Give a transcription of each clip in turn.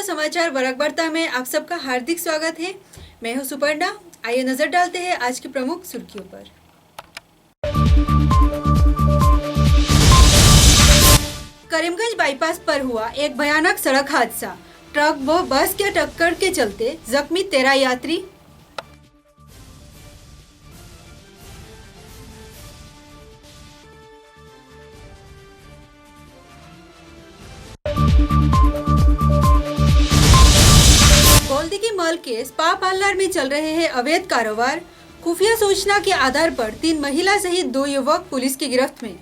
समाचार वरकबर्ता में आप सबका हार्दिक स्वागत है। मैं हूं सुपर्णा। आइए नजर डालते हैं आज की प्रमुख सुर्खियों पर। करीमगंज बाईपास पर हुआ एक भयानक सड़क हादसा। ट्रक व बस के टक्कर के चलते जख्मी 13 यात्री। गोल्दिगी मॉल के स्पा पार्लर में चल रहे हैं अवैध कारोबार। खुफिया सूचना के आधार पर 3 महिला सहित 2 युवक पुलिस की गिरफ्त में।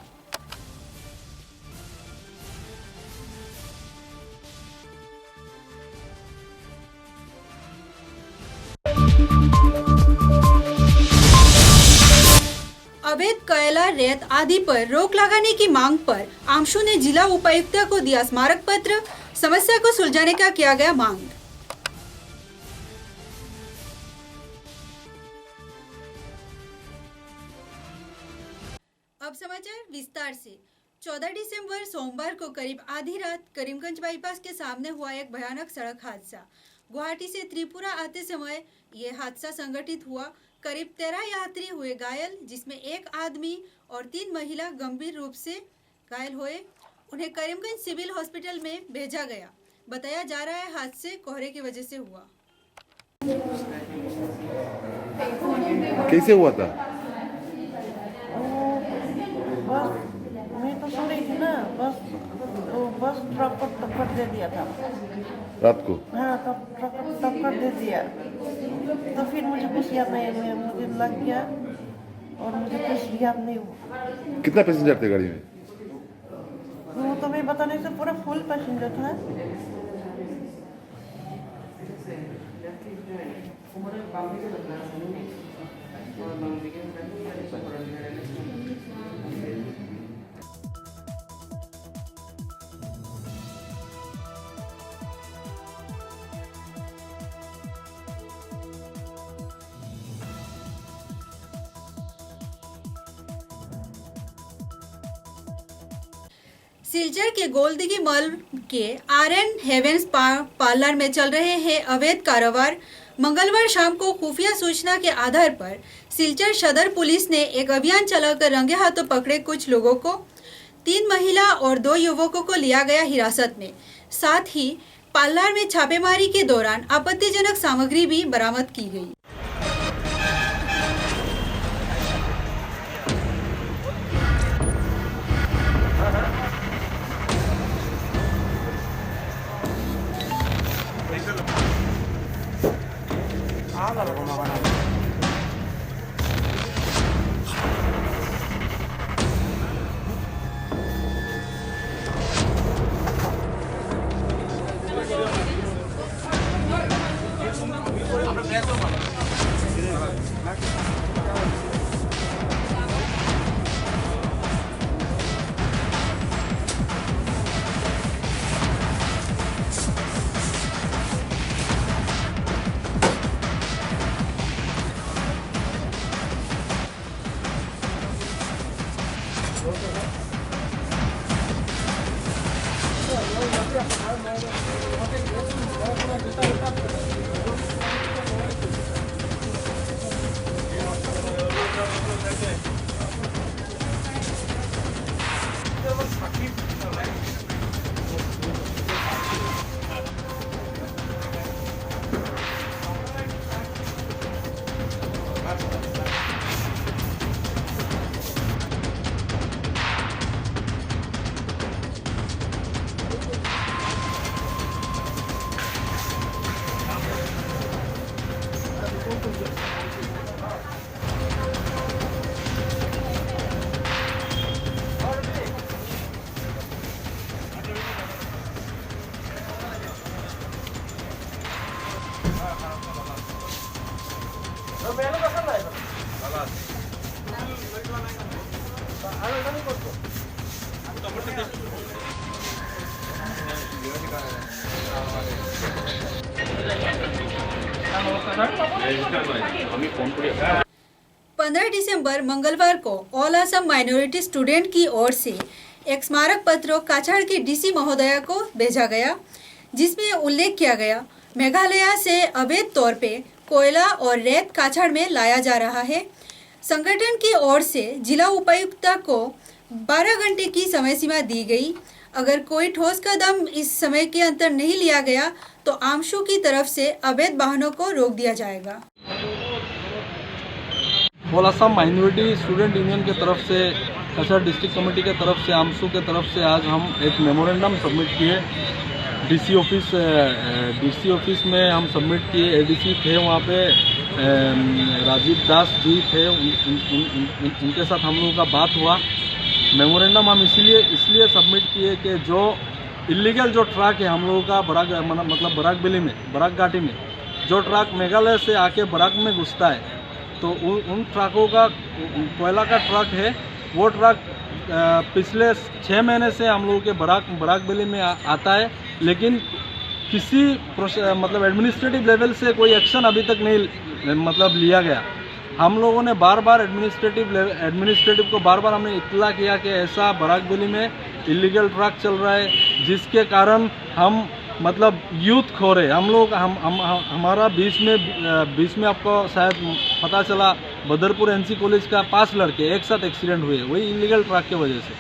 अवैध कोयला, रेत आदि पर रोक लगाने की मांग पर आमशु ने जिला उपायुक्त को दिया स्मारक पत्र। समस्या को सुलझाने का किया गया मांग। अब समाचार विस्तार से। 14 दिसंबर सोमवार को करीब आधी रात करीमगंज बाईपास के सामने हुआ एक भयानक सड़क हादसा। गुवाहाटी से त्रिपुरा आते समय ये हादसा संघटित हुआ। करीब 13 यात्री हुए घायल, जिसमें एक आदमी और 3 महिला गंभीर रूप से घायल हुए। उन्हें करीमगंज सिविल हॉस्पिटल में भेजा गया। बताया जा रहा है हादसे कोहरे की वजह से हुआ। कैसे हुआ था? मैं तो सो रही थी ना, बस ट्रक को टक्कर दे दिया था रात को? हाँ, तब ट्रक को टक्कर दे दिया तो फिर मुझे कुछ याद नहीं हुआ। मुझे लग गया और मुझे कुछ याद नहीं हुआ। कितना पैसेंजर थे गाड़ी में? वो तो मैं बता नहीं सकता, पूरा फुल पैसेंजर था। सिलचर के गोल्दिगी मॉल के आर.एन. हेवेंस पार्लर में चल रहे हैं अवैध कारोबार। मंगलवार शाम को खुफिया सूचना के आधार पर सिलचर सदर पुलिस ने एक अभियान चलाकर रंगे हाथों पकड़े कुछ लोगों को। 3 महिला और 2 युवकों को लिया गया हिरासत में। साथ ही पार्लर में छापेमारी के दौरान आपत्तिजनक सामग्री भी बरामद की गई। पंद्रह दिसंबर मंगलवार को ऑल असम माइनॉरिटी स्टूडेंट की ओर से एक स्मारक पत्र काछाड़ के डीसी महोदया को भेजा गया, जिसमें उल्लेख किया गया मेघालय से अवैध तौर पे कोयला और रेत काछड़ में लाया जा रहा है। संगठन की ओर से जिला उपायुक्त को 12 घंटे की समय सीमा दी गई। अगर कोई ठोस कदम इस समय के अंदर नहीं लिया गया तो आमशु की तरफ से अवैध वाहनों को रोक दिया जाएगा। All Assam minority student union के तरफ से कचहर डिस्ट्रिक्ट कमेटी के तरफ से आमसू के तरफ से आज हम एक मेमोरेंडम सबमिट किए डीसी ऑफिस में हम सबमिट किए। एडीसी थे वहाँ पे राजीव दास जी थे, उनके साथ हम लोगों का बात हुआ। मेमोरेंडम हम इसलिए सबमिट किए कि जो इलीगल जो ट्रक है हम लोगों का बराक बेली में बराक घाटी में जो ट्रक मेघालय से आके बराक में घुसता है, तो उन ट्रकों का कोयला का ट्रक है, वो ट्रक पिछले 6 महीने से हम लोगों के बराक बेली में आता है, लेकिन किसी एडमिनिस्ट्रेटिव लेवल से कोई एक्शन अभी तक नहीं लिया गया। हम लोगों ने बार एडमिनिस्ट्रेटिव को बार हमने इत्तला किया कि ऐसा बराक बेली में इलीगल ट्रक चल रहा है, जिसके कारण हम यूथ खो रहे। हम लोग हमारा बीच में आपको शायद पता चला बदरपुर एनसी कॉलेज का 5 लड़के एक साथ एक्सीडेंट हुए वही इलीगल ट्रक की वजह से।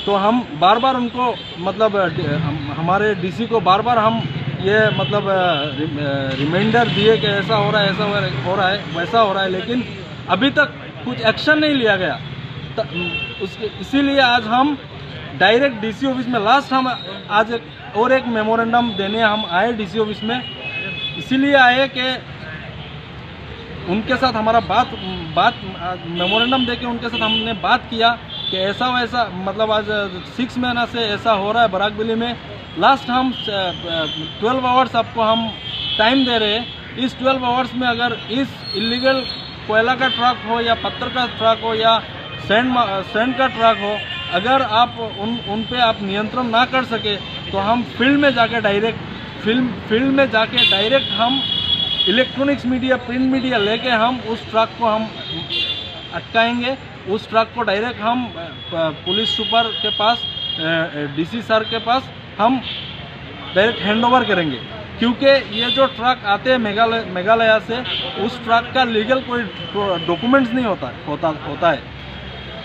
तो हम बार उनको हमारे डीसी को बार हम ये रिमाइंडर दिए कि ऐसा हो रहा है वैसा हो रहा है, लेकिन अभी तक कुछ एक्शन नहीं लिया गया। इसीलिए आज हम डायरेक्ट डीसी ऑफिस में हम आज एक मेमोरेंडम देने हम आए डीसी ऑफिस में। इसीलिए आए कि उनके साथ हमारा बात मेमोरेंडम देके उनके साथ हमने बात किया कि ऐसा वैसा आज 6 महीना से ऐसा हो रहा है बराक बेली में। लास्ट हम 12 आवर्स आपको हम टाइम दे रहे हैं। इस 12 आवर्स में अगर इस इलीगल कोयला का ट्रक हो या पत्थर का ट्रक हो या सैंड का ट्रक हो, अगर आप उन पे आप नियंत्रण ना कर सके तो हम फील्ड में जाके डायरेक्ट हम इलेक्ट्रॉनिक्स मीडिया प्रिंट मीडिया लेके हम उस ट्रक को हम अटकाएंगे। उस ट्रक को डायरेक्ट हम पुलिस सुपर के पास डीसी सर के पास हम डायरेक्ट हैंडओवर करेंगे, क्योंकि ये जो ट्रक आते हैं मेघालय से, उस ट्रक का लीगल कोई डॉक्यूमेंट्स नहीं होता है,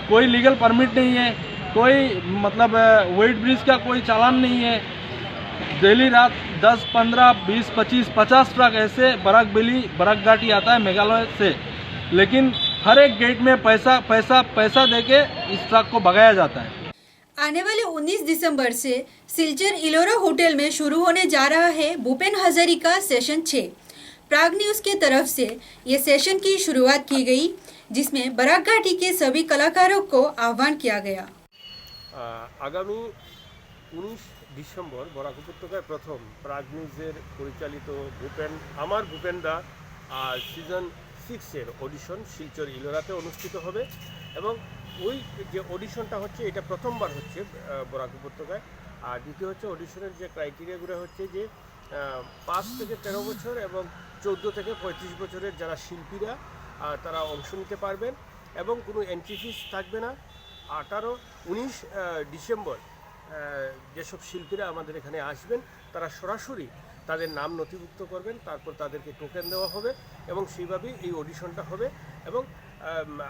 कोई लीगल परमिट नहीं है, कोई वेट ब्रिज का कोई चालान नहीं है। डेली रात 10, 15, 20, 25, 50 ट्रक ऐसे बराक घाटी आता है मेघालय से, लेकिन हर एक गेट में पैसा देके इस ट्रक को भगाया जाता है। आने वाले 19 दिसंबर से सिलचर इलोरा होटल में शुरू होने जा रहा है भूपेन हजारिका सेशन 6। प्राग न्यूज के तरफ से ये सेशन की शुरुआत की गई, जिसमें बराक घाटी के सभी कलाकारों को आह्वान किया गया। आगामी 19 ডিসেম্বর বরাক উপত্যকায় প্রথম প্রাগ নিউজের পরিচালিত ভূপেন দা সিজন 6-এর অডিশন শিলচর ইলোরাতে অনুষ্ঠিত হবে এবং ওই যে অডিশনটা হচ্ছে এটা প্রথমবার হচ্ছে বরাক উপত্যকায়। আর দ্বিতীয় হচ্ছে অডিশনের যে ক্রাইটেরিয়াগুলো হচ্ছে যে 5 থেকে 13 বছর এবং 14 থেকে 35 বছরের যারা শিল্পীরা তারা অংশ নিতে পারবেন এবং কোনো এন্ট্রি ফিস থাকবে না। 18-19 ডিসেম্বর যেসব শিল্পীরা আমাদের এখানে আসবেন তারা সরাসরি তাদের নাম নথিভুক্ত করবেন, তারপর তাদেরকে টোকেন দেওয়া হবে এবং সেইভাবেই এই অডিশনটা হবে। এবং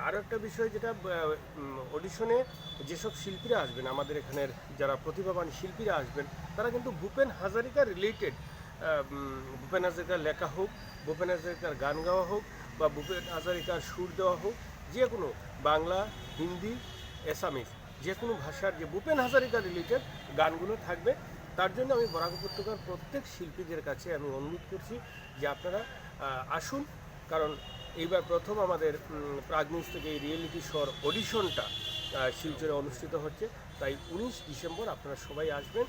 আরও একটা বিষয় যেটা অডিশনে যেসব শিল্পীরা আসবেন, আমাদের এখানের যারা প্রতিভাবান শিল্পীরা আসবেন, তারা কিন্তু ভূপেন হাজারিকা রিলেটেড, ভূপেন হাজারিকার লেখা হোক, ভূপেন হাজারিকার গান গাওয়া হোক বা ভূপেন হাজারিকার সুর দেওয়া হোক, যে কোনো বাংলা, হিন্দি, আসামিজ যে কোনো ভাষার যে ভূপেন হাজারিকা রিলেটেড গানগুলো থাকবে। তার জন্য আমি বরাক উপত্যকার প্রত্যেক শিল্পীদের কাছে আমি অনুরোধ করছি যে আপনারা আসুন, কারণ এইবার প্রথম আমাদের প্রাগ নিউজ থেকে এই রিয়েলিটি শোর অডিশনটা শিলচরে অনুষ্ঠিত হচ্ছে। তাই 19 ডিসেম্বর আপনারা সবাই আসবেন,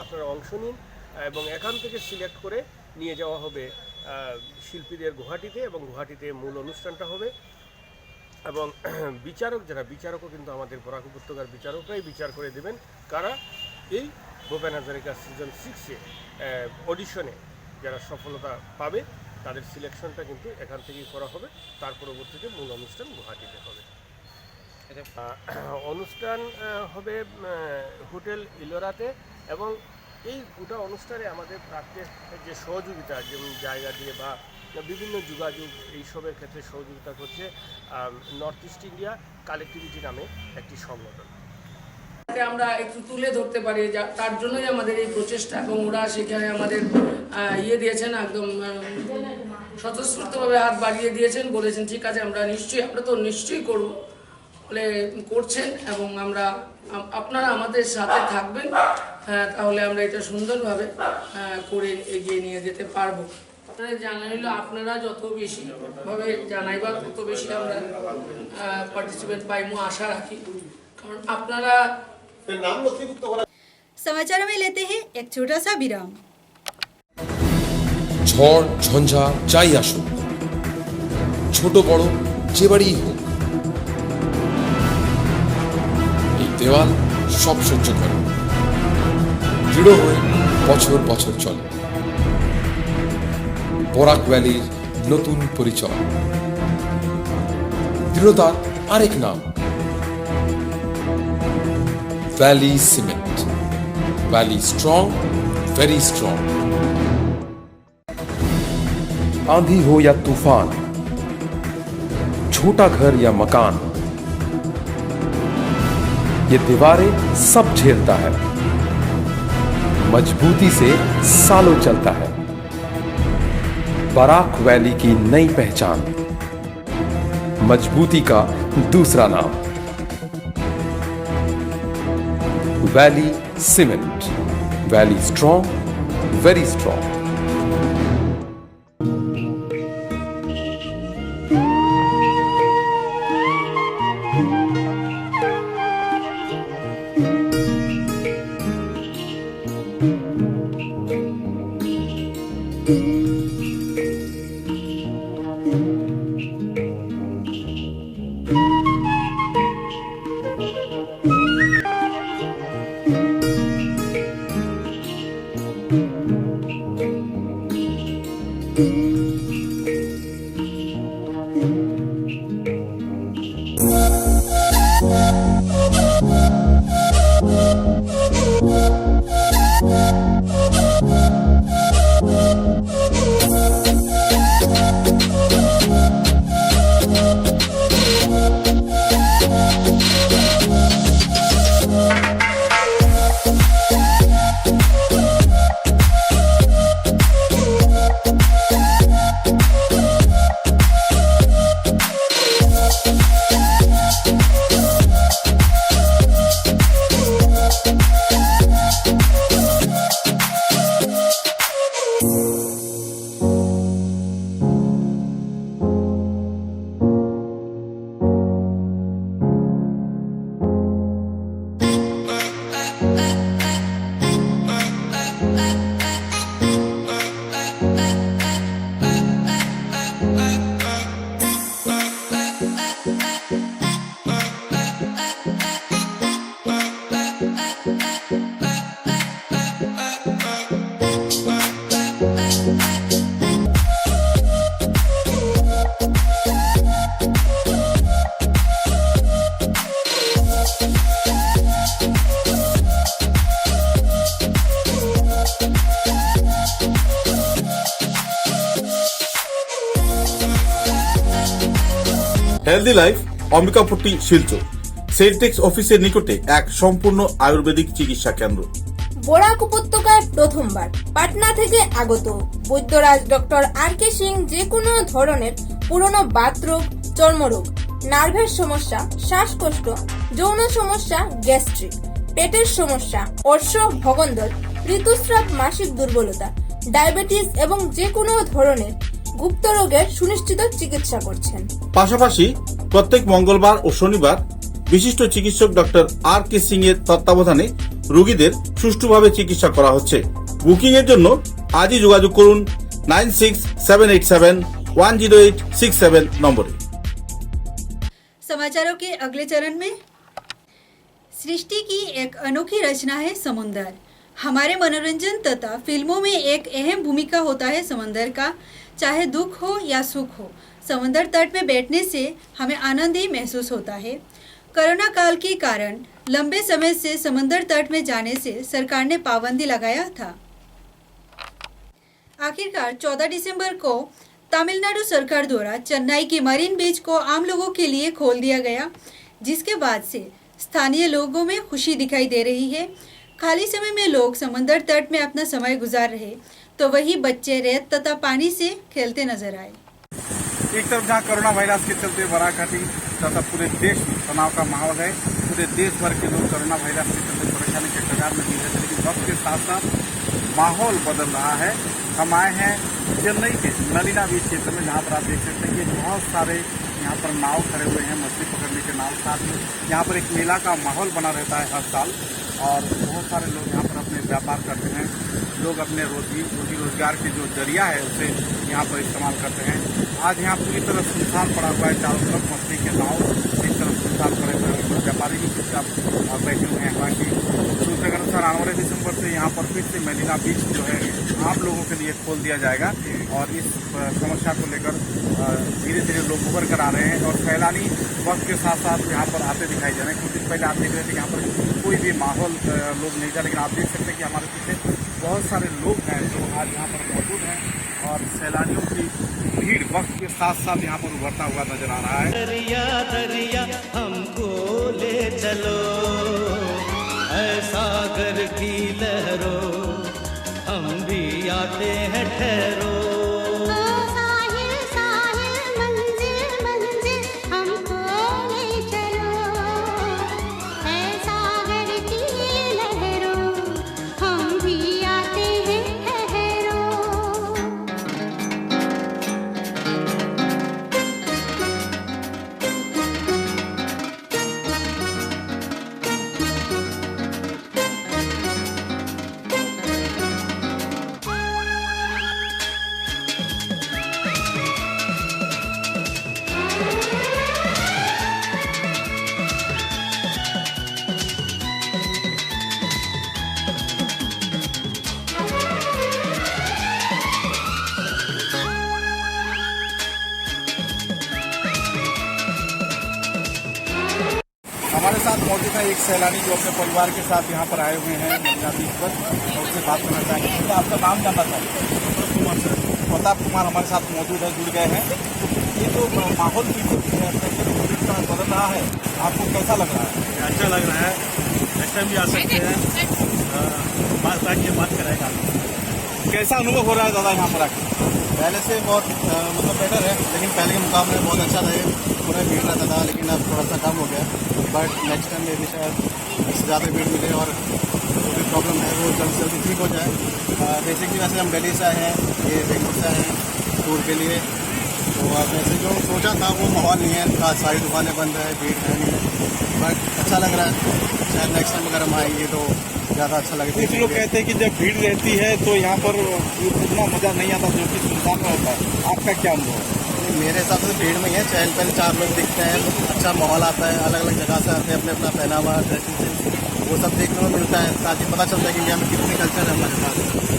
আপনারা অংশ নিন এবং এখান থেকে সিলেক্ট করে নিয়ে যাওয়া হবে শিল্পীদের গুয়াহাটিতে এবং গুয়াহাটিতে মূল অনুষ্ঠানটা হবে। এবং বিচারকও কিন্তু আমাদের বরাক উপত্যকার বিচারকরাই বিচার করে দেবেন কারা এই ভূপেন হাজারিকা সিজন 6-এ অডিশনে যারা সফলতা পাবে তাদের সিলেকশনটা কিন্তু এখান থেকেই করা হবে। তার পরবর্তীতে মূল অনুষ্ঠান গুয়াহাটিতে হবে। অনুষ্ঠান হবে হোটেল ইলোরাতে এবং এই গোটা অনুষ্ঠানে আমাদের প্রাক্যের যে সহযোগিতা, যেমন জায়গা দিয়ে বা বিভিন্ন যোগাযোগ এইসবের ক্ষেত্রে সহযোগিতা করছে নর্থ ইস্ট ইন্ডিয়া কালেক্টিভিটি নামে একটি সংগঠন। যাতে আমরা একটু তুলে ধরতে পারি, তার জন্যই আমাদের এই প্রচেষ্টা। এবং ওরা সেখানে আমাদের দিয়েছেন, একদম স্বতঃস্ফূর্তভাবে হাত বাড়িয়ে দিয়েছেন, বলেছেন ঠিক আছে আমরা তো নিশ্চয়ই করব বলে করছেন। এবং আপনারা আমাদের সাথে থাকবেন, তাহলে আমরা এটা সুন্দরভাবে করে এগিয়ে নিয়ে যেতে পারবো। আপনাদের জানা হলো আপনারা যত বেশি ভাবে জানাইবা তত বেশি আমরা পার্টিসিপেট পাইমু আশা রাখি, কারণ আপনারা। समाचारों में लेते हैं एक छोटा सा विराम। ঝড় ঝঞ্ঝা যাই আসুক, ছোট বড় যে বাড়িই হোক, এই দেওয়াল সব সহ্য করে, দৃঢ় হয়ে বছর বছর চলে। বরাক ভ্যালির নতুন পরিচয়, দৃঢ়তার আরেক নাম valley cement. Valley strong, very strong. आंधी हो या तूफान, छोटा घर या मकान, ये दीवारें सब झेलता है, मजबूती से सालों चलता है। बराक वैली की नई पहचान, मजबूती का दूसरा नाम valley cement. Valley strong, very strong. Healthy life Ambikapatti Silchar Celtex অফিসের নিকটে এক সম্পূর্ণ আয়ুর্বেদিক চিকিৎসা কেন্দ্র। বরাক উপত্যকায় প্রথমবার পাটনা থেকে আগত বৈদ্যরাজ ডক্টর আর কে সিং যে কোনো ধরনের পুরনো বাতরোগ, চর্মরোগ, নার্ভের সমস্যা, শ্বাসকষ্ট, যৌন সমস্যা, গ্যাস্ট্রিক, পেটের সমস্যা, অর্শ ভগন্দর, ঋতুস্রাব, মাসিক দুর্বলতা, ডায়াবেটিস এবং যে কোনো ধরনের গুপ্ত রোগের সুনিশ্চিত চিকিৎসা করছেন। পাশাপাশি প্রত্যেক মঙ্গলবার ও শনিবার বিশিষ্ট চিকিৎসক ডক্টর আর কে সিং এর তত্ত্বাবধানে রোগীদের সুষ্ঠুভাবে চিকিৎসা করা হচ্ছে। বুকিং এর জন্য আজই যোগাযোগ করুন 9678710867 নম্বরে। समाचारों के अगले चरण में सृष्टि की एक अनोखी रचना है समुंदर। हमारे मनोरंजन तथा फिल्मों में एक अहम भूमिका होता है समंदर का। चाहे दुख हो या सुख हो, समंदर तट में बैठने से हमें आनंद ही महसूस होता है। कोरोना काल के कारण लंबे समय से समंदर तट में जाने से सरकार ने पाबंदी लगाया था। आखिरकार 14 दिसंबर को तमिलनाडु सरकार द्वारा चेन्नई के मरीन बीच को आम लोगों के लिए खोल दिया गया, जिसके बाद से स्थानीय लोगों में खुशी दिखाई दे रही है। खाली समय में लोग समंदर तट में अपना समय गुजार रहे तो वही बच्चे रेत तथा पानी से खेलते नजर आए। एक तरफ जहां कोरोना वायरस के चलते बराकाठी तथा पूरे देश में तनाव का माहौल है, पूरे देश भर के लोग कोरोना वायरस के चलते परेशानी के कगार में है, लेकिन वक्त के साथ साथ माहौल बदल रहा है। हम आए हैं चेन्नई के मरीना बीच क्षेत्र में, जहाँ पर आप देख सकते हैं कि बहुत सारे यहाँ पर नाव खड़े हुए हैं, मछली पकड़ने के नाव। साथ में यहाँ पर एक मेला का माहौल बना रहता है हर साल और बहुत सारे लोग यहाँ पर अपने व्यापार करते हैं। लोग अपने रोजी रोजगार के जो जरिया है उसे यहाँ पर इस्तेमाल करते हैं। आज यहाँ पूरी तरह सुनसान पड़ा हुआ है, चारों तरफ मछली के नाव एक तरफ सुनसान पड़े हुए हैं। व्यापारी भी चुपचाप बैठे हुए हैं। बाकी सूचना के अनुसार 9 दिसंबर से यहाँ पर फिर से मरीना बीच जो है आम लोगों के लिए खोल दिया जाएगा और इस समस्या को लेकर धीरे धीरे लोग उभर कर आ रहे हैं और सैलानी वक्त के साथ साथ यहाँ पर आते दिखाई दे रहे हैं। कुछ दिन पहले आप देख रहे थे यहाँ पर कोई भी माहौल लोग नहीं था, लेकिन आप देख सकते हैं कि हमारे पीछे बहुत सारे लोग हैं जो आज यहाँ पर मौजूद हैं और सैलानियों की भीड़ वक्त के साथ साथ यहाँ पर उभरता हुआ नजर आ रहा है। दरिया दरिया हमको ले चलो, सागर की लहरों हम भी आते हैं ठहरो। हमारे साथ मौजूद है एक सैलानी जो अपने परिवार के साथ यहाँ पर आए हुए हैं मरीना बीच पर और उससे बात करना चाहेंगे। तो आपका नाम जानना चाहेंगे? प्रताप कुमार हमारे साथ मौजूद है, जुड़ गए हैं। ये जो माहौल का बदल रहा है, आपको कैसा लग रहा है? अच्छा लग रहा है, नेक्स्ट टाइम भी आ सकते हैं, बात आके बात करेगा। कैसा अनुभव हो रहा है दादा यहाँ पर आके? पहले से बहुत मतलब बेटर है, लेकिन पहले के मुकाबले बहुत अच्छा लगे। पूरा भीड़ रहता था, लेकिन अब थोड़ा सा कम हो गया। बट नेक्स्ट टाइम में भी शायद इससे ज़्यादा भीड़ मिले और जो भी प्रॉब्लम है वो जल्द से जल्दी ठीक हो जाए। बेसिकली वैसे हम दिल्ली से आए हैं, ये बेंगलुरु से आए हैं टूर के लिए। तो अब वैसे जो सोचा था वो माहौल नहीं है, आज सारी दुकानें बंद है, भीड़ है नहीं है। बट अच्छा लग रहा है, शायद नेक्स्ट टाइम अगर हम आएंगे तो ज़्यादा अच्छा लगेगा। कुछ लोग कहते हैं कि जब भीड़ रहती है तो यहाँ पर उतना मज़ा नहीं आता जो कि सुनसान में होता है। आपका क्या अनुभव है? मेरे हिसाब से भीड़ में ही है, चहल पहल 4 लोग दिखते हैं, अच्छा माहौल आता है, अलग अलग जगह से आते हैं, अपने अपना पहनावा ड्रेसिंग सेंस वो सब देखने को मिलता है, ताकि पता चलता है कि इंडिया में कितने कल्चर है हमारे पास।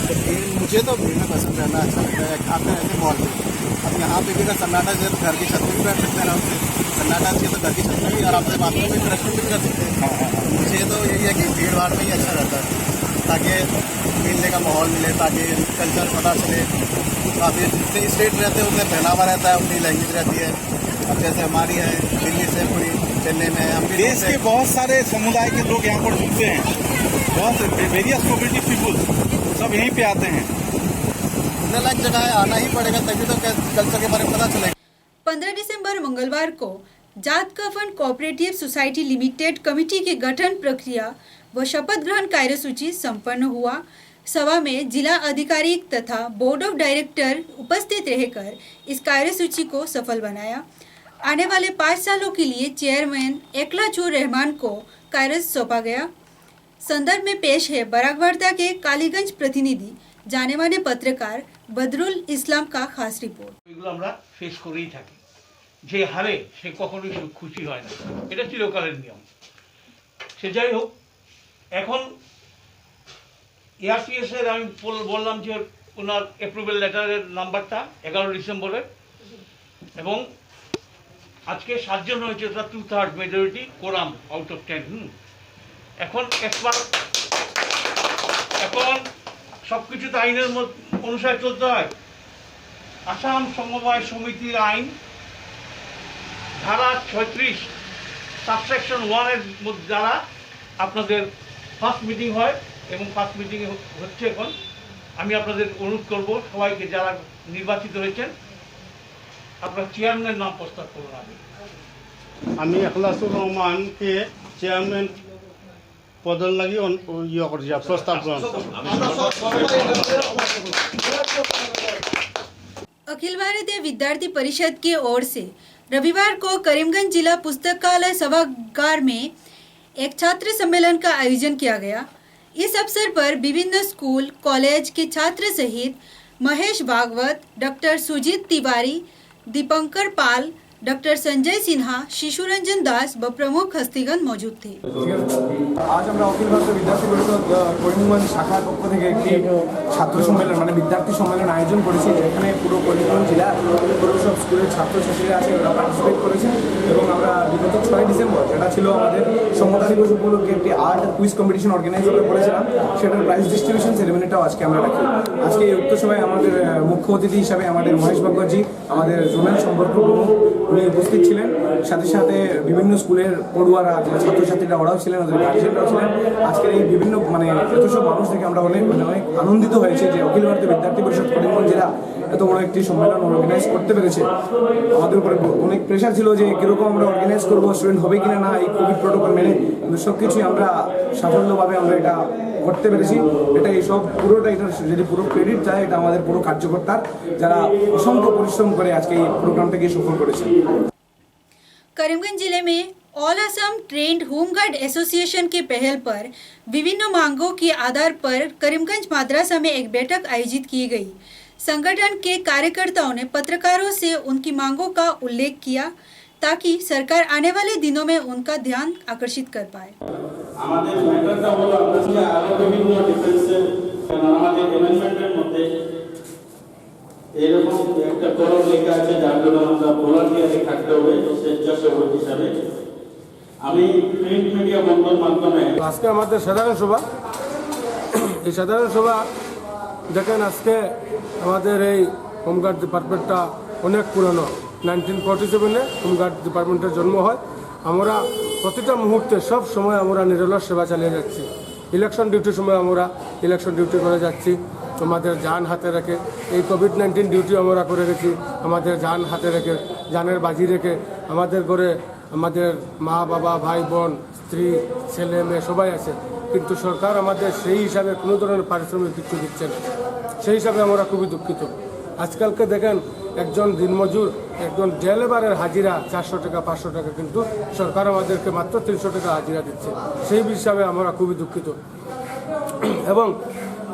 तो भीड़ मुझे तो भीड़ में पसंद रहना अच्छा लगता है, खाते रहते माहौल में। अब यहाँ पे भी अगर सन्नाटा से घर की छत में भी बैठ सकते हैं, आराम से सन्नाटा चाहिए तो घर की छत में भी आराम से बात में रेस्टोरेंट भी कर सकते हैं। मुझे तो यही है कि भीड़ भाड़ में ही अच्छा रहता है, ताकि मिलने का माहौल मिले, ताकि कल्चर पता चले। काफ़ी जितने स्टेट रहते हैं उतने पहनावा रहता है, उतनी लैंग्वेज रहती है। अब जैसे हमारी है दिल्ली से पूरी चेन्नई में, हम भी देश के बहुत सारे समुदाय के लोग यहाँ पर जुड़ते हैं, बहुत वेरियस कम्युनिटी पीपुल सब यहीं पे आते हैं। अलग जगह है, आना ही पड़ेगा तभी तो कल्चर के बारे में पता चलेगा। 15 दिसंबर मंगलवार को जात कफन कोऑपरेटिव सोसाइटी लिमिटेड कमेटी के गठन प्रक्रिया व शपथ ग्रहण कार्यसूची संपन्न हुआ। सभा में जिला अधिकारी तथा बोर्ड ऑफ डायरेक्टर उपस्थित रहकर इस कार्यसूची को सफल बनाया। आने वाले 5 सालों के लिए चेयरमैन एकलाचूर रहमान को कार्य सौंपा गया। संदर्भ में पेश है बराकवार्ता के कालीगंज प्रतिनिधि जाने माने पत्रकार बदरुल इस्लाम का खास रिपोर्ट। এগুলো আমরা ফেস করেই থাকি, যে হারে সে কখনোই খুশি হয় না, এটা চিরকালের নিয়ম। সে যাই হোক, এখন এআরটিএস এর আমি বললাম যে ওনার অ্যাপ্রুভেল লেটারের নাম্বারটা 11 ডিসেম্বরের, এবং আজকে 7 জন হয়েছে, তার 2/3 মেজরিটি কোরাম আউট অফ 10। এখন সব কিছু তো আইনের অনুসারে চলতে হয়। আসাম সমবায় সমিতির আইন ধারা 36 সাবসেকশন 1 এর দ্বারা আপনাদের ফার্স্ট মিটিং হয় এবং ফার্স্ট মিটিং হচ্ছে এখন। আমি আপনাদের অনুরোধ করব সবাইকে যারা নির্বাচিত হয়েছেন আপনার চেয়ারম্যানের নাম প্রস্তাব করুন। আমি এখলাসুর রহমানকে চেয়ারম্যান পদের লাগি ইয়ে করছি প্রস্তাব গ্রহণ। अखिल भारतीय विद्यार्थी परिषद की ओर से रविवार को करीमगंज जिला पुस्तकालय सभागार में एक छात्र सम्मेलन का आयोजन किया गया। इस अवसर पर विभिन्न स्कूल कॉलेज के छात्र सहित महेश भागवत, डॉक्टर सुजीत तिवारी, दीपंकर पाल, डॉक्टर संजय सिन्हा, शिशु रंजन दास व प्रमुख हस्तीगण मौजूद थे। आज আমরা অখিল ভারতীয় বিদ্যার্থী পরিষদ করিমগঞ্জ শাখার পক্ষ থেকে একটি ছাত্র সম্মেলন মানে বিদ্যার্থী সম্মেলন আয়োজন করেছি, যেখানে পুরো করিমগঞ্জ জেলার পুরো সব স্কুলের ছাত্রছাত্রীরা আছে, ওরা পার্টিসিপেট করেছে। এবং আমরা বিগত 6 ডিসেম্বর, যেটা ছিল আমাদের সমতা দিবস উপলক্ষে, একটি আর্ট কুইজ কম্পিটিশন অর্গানাইজ করেছিলাম। সেটার প্রাইজ ডিস্ট্রিবিউশন সেরেমনিটাও আজকে আমরা রাখি। আজকে এই উক্ত সভায় আমাদের মুখ্য অতিথি হিসাবে আমাদের মহেশ ভাগবতজি, আমাদের জোনাল সম্পর্ক প্রমুখ, উনি উপস্থিত ছিলেন। সাথে সাথে বিভিন্ন স্কুলের পড়ুয়ারা, ছাত্রছাত্রীরা, ওরাও ছিলেন, ওদের গার্জিয়ানরাও ছিলেন। আজকের এই বিভিন্ন এত সব মানুষ থেকে আমরা অনেক আনন্দিত হয়েছি যে অখিল ভারতীয় বিদ্যার্থী পরিষদ করিমগঞ্জ জেলা এত বড় একটি সম্মেলন অর্গানাইজ করতে পেরেছে। আমাদের উপরে অনেক প্রেশার ছিল যে কীরকম আমরা অর্গানাইজ করবো, স্টুডেন্ট হবে কিনা না, এই কোভিড প্রোটোকল মেনে। কিন্তু সব কিছুই আমরা সাফল্যভাবে আমরা এটা করতে পেরেছি। এটা এইসব পুরোটা, এটা যদি পুরো ক্রেডিট যায়, এটা আমাদের পুরো কার্যকর্তার, যারা অসংখ্য পরিশ্রম করে আজকে এই প্রোগ্রামটাকে সফল করেছে। करीमगंज जिले में all Assam trend home guard association के पहल पर विभिन्न मांगों के आधार पर करीमगंज माद्रासा में एक बैठक आयोजित की गई। संगठन के कार्यकर्ताओं ने पत्रकारों से उनकी मांगों का उल्लेख किया ताकि सरकार आने वाले दिनों में उनका ध्यान आकर्षित कर पाए। এরকম একটা করণ লেখা আছে, যার জন্য আমরা ভলান্টিয়ারে থাকতে হবে স্বেচ্ছাসেবক হিসাবে। আমি প্রিন্ট মিডিয়া বন্ধুর মাধ্যমে আজকে আমাদের সাধারণ সভা, এই সাধারণ সভা দেখেন, আজকে আমাদের এই হোমগার্ড ডিপার্টমেন্টটা অনেক পুরনো। 1947-এ হোমগার্ড ডিপার্টমেন্টের জন্ম হয়। আমরা প্রতিটা মুহূর্তে সব সময় আমরা নিরলস সেবা চালিয়ে যাচ্ছি। ইলেকশন ডিউটির সময় আমরা ইলেকশন ডিউটি করে যাচ্ছি, আমাদের জান হাতে রেখে। এই কোভিড-19 ডিউটি আমরা করে গেছি আমাদের জান হাতে রেখে, জানের বাজি রেখে। আমাদের ঘরে আমাদের মা বাবা, ভাই বোন, স্ত্রী, ছেলে মেয়ে সবাই আছে, কিন্তু সরকার আমাদের সেই হিসাবে কোনো ধরনের পারিশ্রমিক কিছু দিচ্ছে না। সেই হিসাবে আমরা খুবই দুঃখিত। আজকালকে দেখেন, একজন দিনমজুর, একজন ডে লেবারের হাজিরা 400 টাকা 500 টাকা, কিন্তু সরকার আমাদেরকে মাত্র 300 টাকা হাজিরা দিচ্ছে। সেই হিসাবে আমরা খুবই দুঃখিত। এবং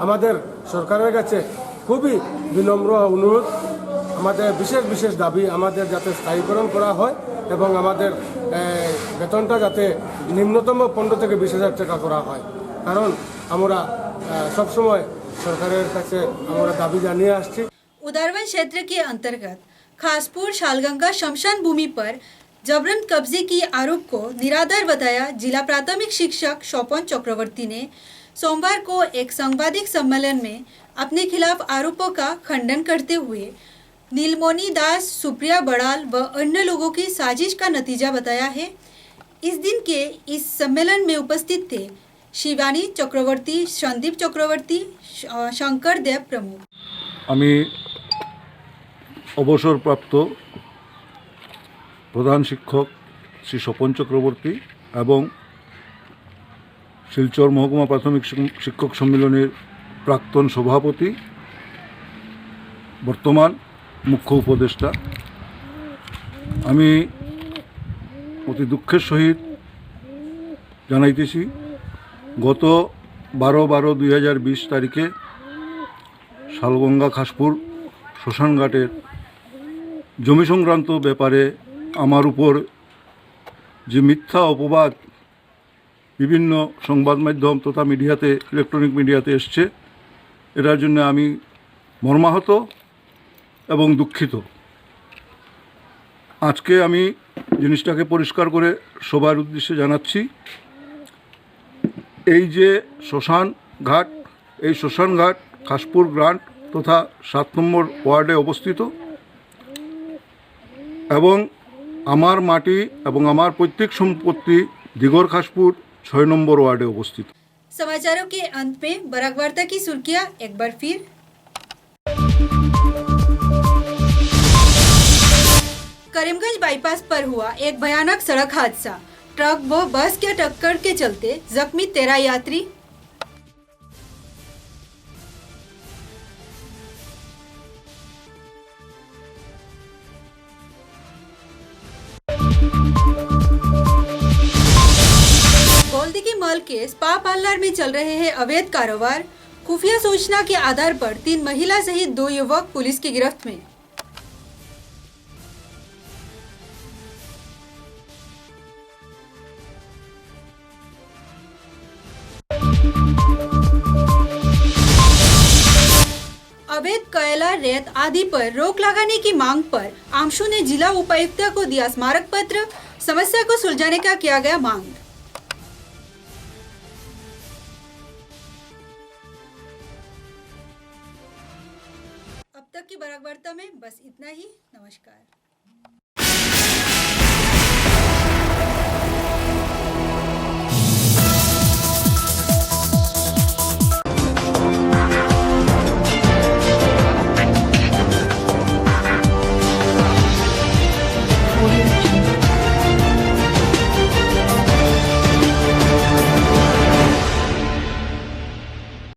আমাদের সরকারের কাছে খুবই বিনম্র অনুরোধ, আমাদের বিশেষ বিশেষ দাবি, আমাদের যাতে স্থায়ীকরণ করা হয় এবং আমাদের বেতনটা যাতে নিম্নতম 15 থেকে 20,000 টাকা করা হয়। কারণ আমরা সবসময় সরকারের কাছে আমরা দাবি জানিয়ে আসছি। उदारवन क्षेत्र के अंतर्गत खासपुर शालगंगा शमशान भूमि पर जबरन कब्जे की आरोप को निराधार बताया जिला प्राथमिक शिक्षक शोपन चक्रवर्ती ने सोमवार को एक सांबादिक सम्मेलन में अपने खिलाफ आरोपों का खंडन करते हुए नीलमणि दास, सुप्रिया बड़ाल व अन्य लोगों की साजिश का नतीजा बताया है। इस दिन के इस सम्मेलन में उपस्थित थे शिवानी चक्रवर्ती, संदीप चक्रवर्ती, शंकर देव प्रमुख। আমি অবসরপ্রাপ্ত প্রধান শিক্ষক শ্রী স্বপন চক্রবর্তী এবং শিলচর মহকুমা প্রাথমিক শিক্ষক সম্মেলনের প্রাক্তন সভাপতি, বর্তমান মুখ্য উপদেষ্টা। আমি অতি দুঃখের সহিত জানাইতেছি, গত 12/12/2020 তারিখে শালগঙ্গা খাসপুর শ্মশানঘাটের জমি সংক্রান্ত ব্যাপারে আমার উপর যে মিথ্যা অপবাদ বিভিন্ন সংবাদ মাধ্যম তথা মিডিয়াতে, ইলেকট্রনিক মিডিয়াতে এসছে, এটার জন্য আমি মর্মাহত এবং দুঃখিত। আজকে আমি জিনিসটাকে পরিষ্কার করে সবার উদ্দেশ্যে জানাচ্ছি এই যে শ্মশান ঘাট, এই শ্মশান ঘাট খাসপুর গ্রান্ট তথা 7 নম্বর ওয়ার্ডে অবস্থিত এবং আমার মাটি এবং আমার পৈতৃক সম্পত্তি दिगोर खासपुर 6 नंबर वार्डे अवस्थित। समाचारों के अंत में बराक वार्ता की सुर्खियां एक बार फिर। करीमगंज बाईपास पर हुआ एक भयानक सड़क हादसा। ट्रक व बस के टक्कर के चलते जख्मी 13 यात्री। गोल्दी मल के स्पा पार्लर में चल रहे हैं अवैध कारोबार। खुफिया सूचना के आधार पर 3 महिला सहित 2 युवक पुलिस की गिरफ्त में। अवैध कोयला, रेत आदि पर रोक लगाने की मांग पर आमशु ने जिला उपायुक्त को दिया स्मारक पत्र। समस्या को सुलझाने का किया गया मांग। अब तक की बराक वार्ता में बस इतना ही। नमस्कार।